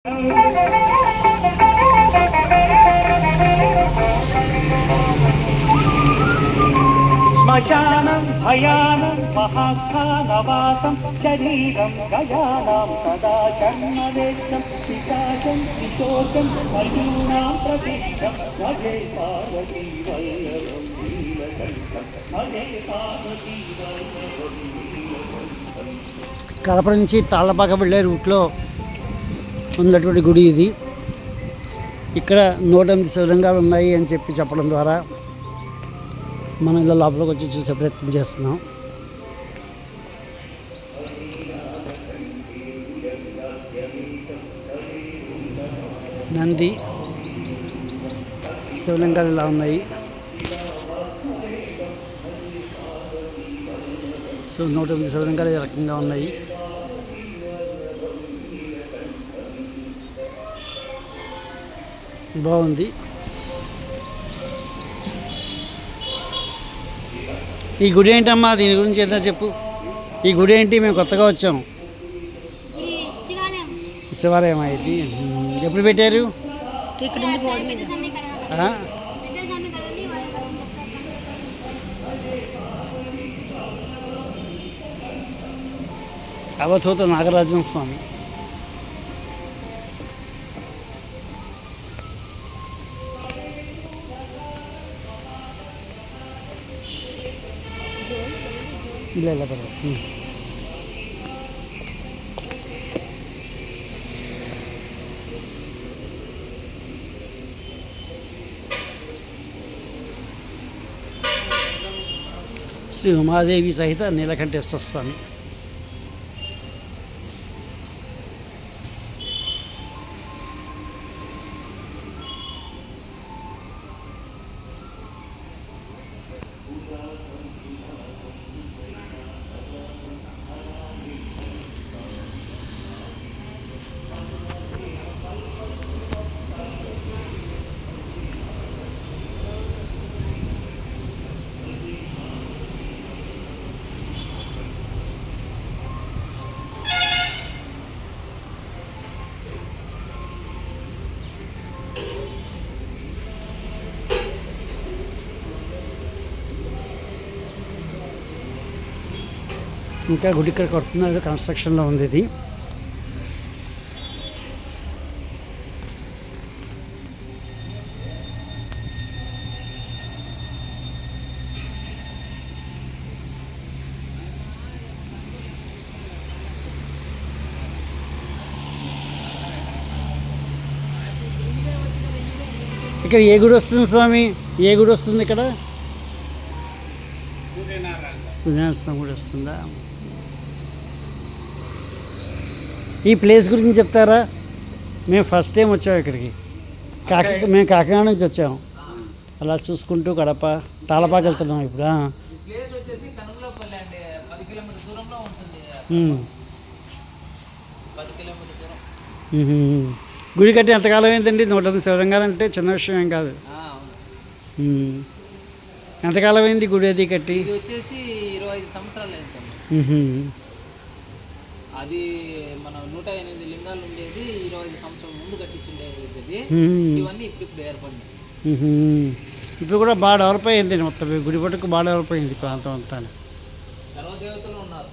శ్మశానం భయానం మహాస్థానవాసం శరీరం గయానాం సదా జన్మదేశం పిశాచం విశోచం మయూనాం ప్రతీకం భజే పార్వతీ వల్లభం నీలకంఠం భజే పార్వతీ వల్లభం నీలకంఠం. కడప నుంచి తాళ్ళపాక వెళ్ళే రూట్లో ఉన్నటువంటి గుడి ఇది. ఇక్కడ 108 శివలింగాలు ఉన్నాయి అని చెప్పడం ద్వారా మనం ఇలా లోపలికి వచ్చి చూసే ప్రయత్నం చేస్తున్నాం. నంది శివలింగాలు ఇలా ఉన్నాయి. సో 108 శివలింగాలు ఈ రకంగా ఉన్నాయి. బాగుంది. ఈ గుడి ఏంటమ్మా, దీని గురించి ఏదో చెప్పు. ఈ గుడి ఏంటి? మేము కొత్తగా వచ్చాము. శివాలయం ఇది ఎప్పుడు పెట్టారు? అవధూత నాగరాజన్ స్వామి. ಇಲ್ಲ ಬರೋದು. శ్రీ ఉమాదేవి సహిత నీలకంఠేశ్వర స్వామి. ఇంకా గుడి ఇక్కడ కడుతున్నారు, కన్స్ట్రక్షన్లో ఉంది ఇది. ఇక్కడ ఏ గుడి వస్తుంది స్వామి? ఏ గుడి వస్తుంది ఇక్కడ? సూర్యనారాయణ స్వామి గుడి వస్తుందా? ఈ ప్లేస్ గురించి చెప్తారా? మేము ఫస్ట్ టైం వచ్చాము ఇక్కడికి. మేము కాకినాడ నుంచి వచ్చాము. అలా చూసుకుంటూ కడప తాళపాక వెళ్తున్నాం ఇప్పుడు. గుడి కట్టి ఎంతకాలం అయిందండి? 108 శివలింగాలు అంటే చిన్న విషయం ఏం కాదు. ఎంతకాలం అయింది గుడి అది కట్టి? వచ్చేసి 25 సంవత్సరాలు అయింది. అది మన 108 లింగాలు ఉండేది 25 సంవత్సరాల ముందు కట్టించుండేది. ఇవన్నీ ఇప్పుడు ఏర్పడినాయి. ఇప్పుడు కూడా బాగా డెవలప్ అయింది మొత్తం. గుడి పట్టుకు బాగా డెవలప్ అయింది ప్రాంతం అంతా. సర్వదేవతలు ఉన్నారు.